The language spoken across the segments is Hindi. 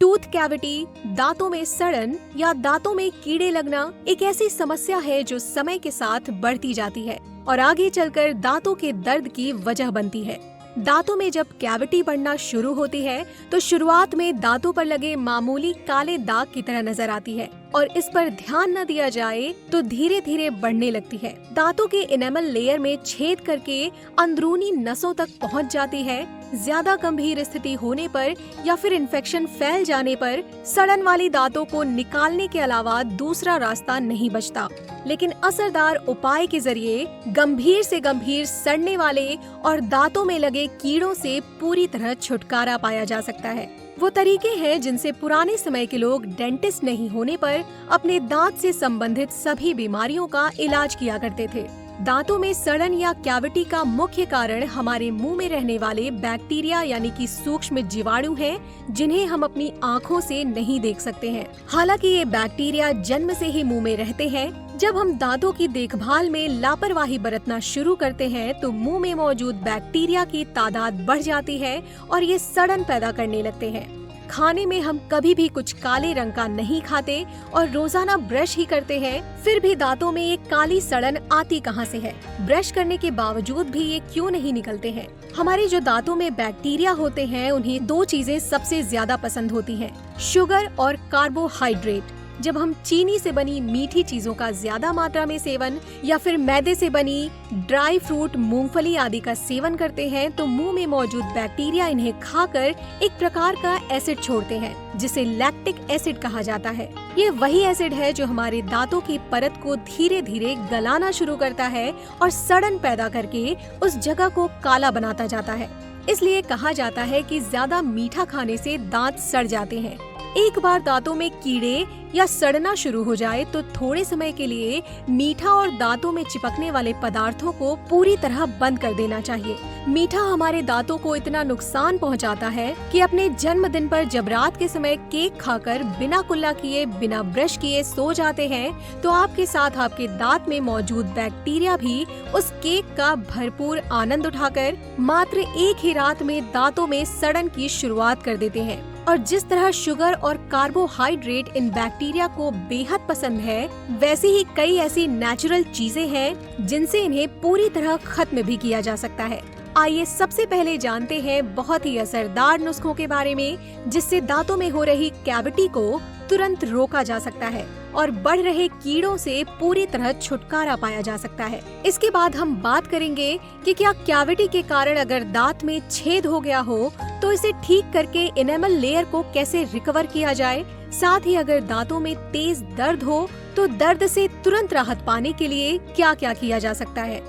टूथ कैविटी, दांतों में सड़न या दांतों में कीड़े लगना एक ऐसी समस्या है जो समय के साथ बढ़ती जाती है और आगे चलकर दांतों के दर्द की वजह बनती है। दांतों में जब कैविटी बढ़ना शुरू होती है तो शुरुआत में दांतों पर लगे मामूली काले दाग की तरह नजर आती है और इस पर ध्यान न दिया जाए तो धीरे धीरे बढ़ने लगती है। दांतों के इनेमल लेयर में छेद करके अंदरूनी नसों तक पहुंच जाती है। ज्यादा गंभीर स्थिति होने पर या फिर इन्फेक्शन फैल जाने पर सड़न वाली दांतों को निकालने के अलावा दूसरा रास्ता नहीं बचता। लेकिन असरदार उपाय के जरिए गंभीर से गंभीर सड़ने वाले और दांतों में लगे कीड़ों से पूरी तरह छुटकारा पाया जा सकता है। वो तरीके हैं जिनसे पुराने समय के लोग डेंटिस्ट नहीं होने पर अपने दांत से संबंधित सभी बीमारियों का इलाज किया करते थे। दांतों में सड़न या कैविटी का मुख्य कारण हमारे मुंह में रहने वाले बैक्टीरिया यानी कि सूक्ष्म जीवाणु हैं, जिन्हें हम अपनी आँखों से नहीं देख सकते हैं। हालांकि ये बैक्टीरिया जन्म से ही मुंह में रहते हैं। जब हम दांतों की देखभाल में लापरवाही बरतना शुरू करते हैं तो मुंह में मौजूद बैक्टीरिया की तादाद बढ़ जाती है और ये सड़न पैदा करने लगते हैं। खाने में हम कभी भी कुछ काले रंग का नहीं खाते और रोजाना ब्रश ही करते हैं, फिर भी दांतों में ये काली सड़न आती कहाँ से है? ब्रश करने के बावजूद भी ये क्यों नहीं निकलते हैं? हमारे जो दांतों में बैक्टीरिया होते हैं उन्हें दो चीजें सबसे ज्यादा पसंद होती हैं, शुगर और कार्बोहाइड्रेट। जब हम चीनी से बनी मीठी चीजों का ज्यादा मात्रा में सेवन या फिर मैदे से बनी ड्राई फ्रूट, मूंगफली आदि का सेवन करते हैं तो मुंह में मौजूद बैक्टीरिया इन्हें खाकर एक प्रकार का एसिड छोड़ते हैं जिसे लैक्टिक एसिड कहा जाता है। ये वही एसिड है जो हमारे दांतों की परत को धीरे धीरे गलाना शुरू करता है और सड़न पैदा करके उस जगह को काला बनाता जाता है। इसलिए कहा जाता है कि ज्यादा मीठा खाने से दांत सड़ जाते हैं। एक बार दांतों में कीड़े या सड़ना शुरू हो जाए तो थोड़े समय के लिए मीठा और दांतों में चिपकने वाले पदार्थों को पूरी तरह बंद कर देना चाहिए। मीठा हमारे दांतों को इतना नुकसान पहुंचाता है कि अपने जन्मदिन पर जब रात के समय केक खाकर बिना कुल्ला किए, बिना ब्रश किए सो जाते हैं तो आपके साथ आपके दांत में मौजूद बैक्टीरिया भी उस केक का भरपूर आनंद उठाकर मात्र एक ही रात में दांतों में सड़न की शुरुआत कर देते हैं। और जिस तरह शुगर और कार्बोहाइड्रेट इन बैक्टीरिया को बेहद पसंद है, वैसी ही कई ऐसी नेचुरल चीजें हैं जिनसे इन्हें पूरी तरह खत्म भी किया जा सकता है। आइए सबसे पहले जानते हैं बहुत ही असरदार नुस्खों के बारे में जिससे दांतों में हो रही कैविटी को तुरंत रोका जा सकता है और बढ़ रहे कीड़ों से पूरी तरह छुटकारा पाया जा सकता है। इसके बाद हम बात करेंगे कि क्या कैविटी के कारण अगर दांत में छेद हो गया हो तो इसे ठीक करके इनेमल लेयर को कैसे रिकवर किया जाए। साथ ही अगर दांतों में तेज दर्द हो तो दर्द से तुरंत राहत पाने के लिए क्या क्या किया जा सकता है।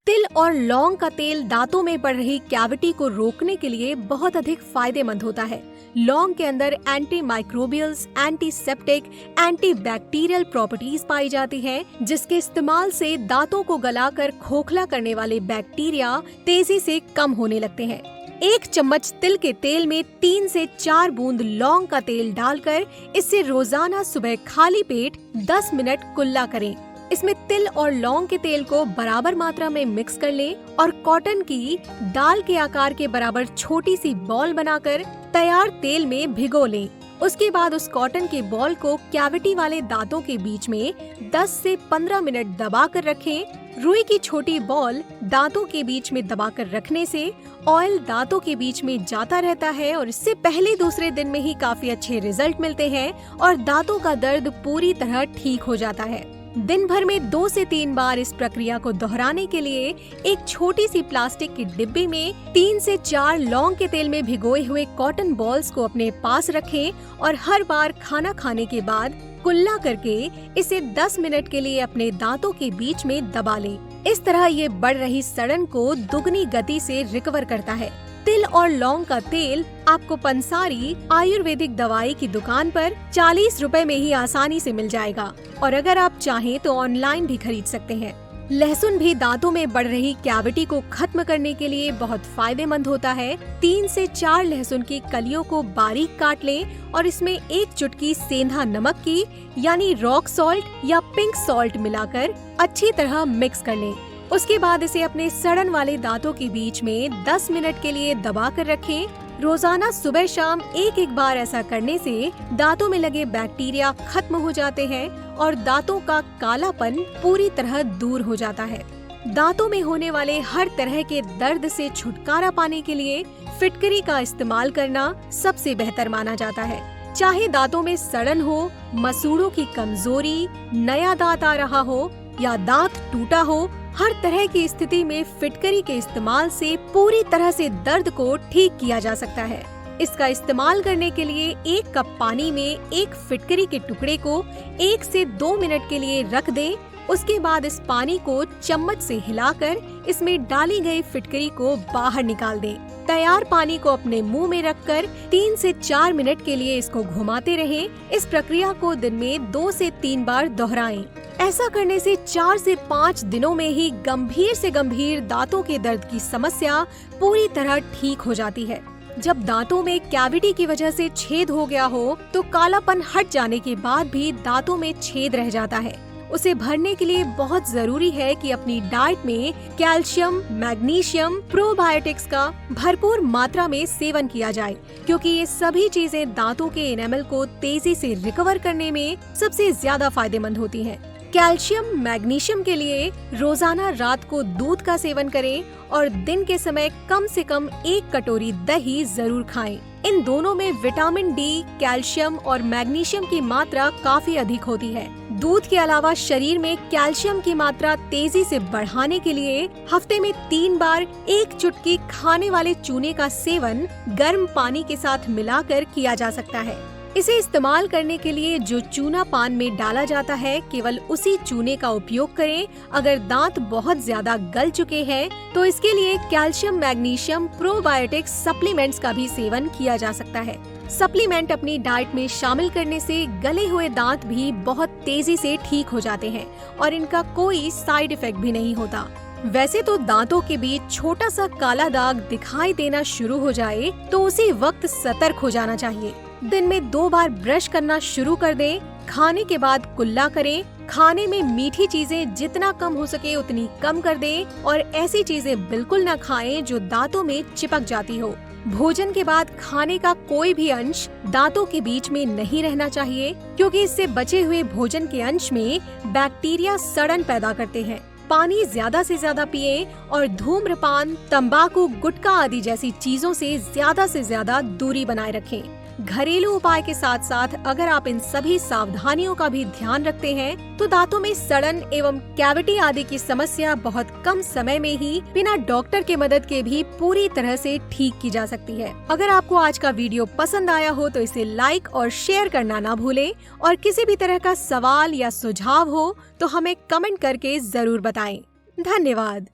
तिल और लौंग का तेल दांतों में बढ़ रही कैविटी को रोकने के लिए बहुत अधिक फायदेमंद होता है। लौंग के अंदर anti microbials, antiseptic, antibacterial properties पाई जाती हैं, जिसके इस्तेमाल से दांतों को गलाकर खोखला करने वाले बैक्टीरिया तेजी से कम होने लगते हैं। 1 चम्मच तिल के तेल में 3 से 4 बूंद लौंग का तेल डालकर इससे रोजाना सुबह खाली पेट 10 मिनट कुल्ला करें। इसमें तिल और लौंग के तेल को बराबर मात्रा में मिक्स कर लें और कॉटन की दाल के आकार के बराबर छोटी सी बॉल बनाकर तैयार तेल में भिगो लें। उसके बाद उस कॉटन के बॉल को कैविटी वाले दांतों के बीच में 10 से 15 मिनट दबाकर रखें। रुई की छोटी बॉल दांतों के बीच में दबाकर रखने से ऑयल दांतों के बीच में जाता रहता है और इससे पहले दूसरे दिन में ही काफी अच्छे रिजल्ट मिलते हैं और दांतों का दर्द पूरी तरह ठीक हो जाता है। दिन भर में 2 से 3 बार इस प्रक्रिया को दोहराने के लिए एक छोटी सी प्लास्टिक की डिब्बी में 3 से 4 लौंग के तेल में भिगोए हुए कॉटन बॉल्स को अपने पास रखें और हर बार खाना खाने के बाद कुल्ला करके इसे 10 मिनट के लिए अपने दांतों के बीच में दबा लें। इस तरह ये बढ़ रही सड़न को दुगनी गति से रिकवर करता है। तिल और लौंग का तेल आपको पंसारी आयुर्वेदिक दवाई की दुकान पर 40 रुपए में ही आसानी से मिल जाएगा और अगर आप चाहें तो ऑनलाइन भी खरीद सकते हैं। लहसुन भी दांतों में बढ़ रही कैविटी को खत्म करने के लिए बहुत फायदेमंद होता है। 3 से 4 लहसुन की कलियों को बारीक काट लें और इसमें 1 चुटकी सेंधा नमक की यानी रॉक सॉल्ट या पिंक सॉल्ट मिलाकर अच्छी तरह मिक्स कर लें। उसके बाद इसे अपने सड़न वाले दांतों के बीच में 10 मिनट के लिए दबा कर रखें। रोजाना सुबह शाम एक एक बार ऐसा करने से दांतों में लगे बैक्टीरिया खत्म हो जाते हैं और दांतों का कालापन पूरी तरह दूर हो जाता है। दांतों में होने वाले हर तरह के दर्द से छुटकारा पाने के लिए फिटकरी का इस्तेमाल करना सबसे बेहतर माना जाता है। चाहे दांतों में सड़न हो, मसूड़ों की कमजोरी, नया दांत आ रहा हो या दांत टूटा हो, हर तरह की स्थिति में फिटकरी के इस्तेमाल से पूरी तरह से दर्द को ठीक किया जा सकता है। इसका इस्तेमाल करने के लिए 1 कप पानी में एक फिटकरी के टुकड़े को 1 से 2 मिनट के लिए रख दें। उसके बाद इस पानी को चम्मच से हिलाकर इसमें डाली गई फिटकरी को बाहर निकाल दें। तैयार पानी को अपने मुंह में रखकर 3 से 4 मिनट के लिए इसको घुमाते रहें। इस प्रक्रिया को दिन में 2 से 3 बार दोहराएं। ऐसा करने से 4 से 5 दिनों में ही गंभीर से गंभीर दांतों के दर्द की समस्या पूरी तरह ठीक हो जाती है। जब दांतों में कैविटी की वजह से छेद हो गया हो तो कालापन हट जाने के बाद भी दांतों में छेद रह जाता है। उसे भरने के लिए बहुत जरूरी है कि अपनी डाइट में कैल्शियम, मैग्नीशियम, प्रोबायोटिक्स का भरपूर मात्रा में सेवन किया जाए, क्योंकि ये सभी चीजें दांतों के एनामल को तेजी से रिकवर करने में सबसे ज्यादा फायदेमंद होती हैं। कैल्शियम, मैग्नीशियम के लिए रोजाना रात को दूध का सेवन करें और दिन के समय कम से कम 1 कटोरी दही जरूर खाएं। इन दोनों में विटामिन डी, कैल्शियम और मैग्नीशियम की मात्रा काफी अधिक होती है। दूध के अलावा शरीर में कैल्शियम की मात्रा तेजी से बढ़ाने के लिए हफ्ते में 3 बार 1 चुटकी खाने वाले चूने का सेवन गर्म पानी के साथ मिलाकर किया जा सकता है। इसे इस्तेमाल करने के लिए जो चूना पान में डाला जाता है, केवल उसी चूने का उपयोग करें। अगर दांत बहुत ज्यादा गल चुके हैं तो इसके लिए कैल्शियम, मैग्नीशियम, प्रोबायोटिक्स सप्लीमेंट्स का भी सेवन किया जा सकता है। सप्लीमेंट अपनी डाइट में शामिल करने से गले हुए दांत भी बहुत तेजी से ठीक हो जाते हैं और इनका कोई साइड इफेक्ट भी नहीं होता। वैसे तो दांतों के बीच छोटा सा काला दाग दिखाई देना शुरू हो जाए तो उसी वक्त सतर्क हो जाना चाहिए। दिन में 2 बार ब्रश करना शुरू कर दें। खाने के बाद कुल्ला करें। खाने में मीठी चीजें जितना कम हो सके उतनी कम कर दें और ऐसी चीजें बिल्कुल न खाएं जो दांतों में चिपक जाती हो। भोजन के बाद खाने का कोई भी अंश दांतों के बीच में नहीं रहना चाहिए, क्योंकि इससे बचे हुए भोजन के अंश में बैक्टीरिया सड़न पैदा करते हैं। पानी ज्यादा से ज्यादा पिएं और धूम्रपान, तंबाकू, गुटखा आदि जैसी चीजों से ज्यादा दूरी बनाए रखें। घरेलू उपाय के साथ साथ अगर आप इन सभी सावधानियों का भी ध्यान रखते हैं तो दांतों में सड़न एवं कैविटी आदि की समस्या बहुत कम समय में ही बिना डॉक्टर के मदद के भी पूरी तरह से ठीक की जा सकती है। अगर आपको आज का वीडियो पसंद आया हो तो इसे लाइक और शेयर करना ना भूलें और किसी भी तरह का सवाल या सुझाव हो तो हमें कमेंट करके जरूर बताएं। धन्यवाद।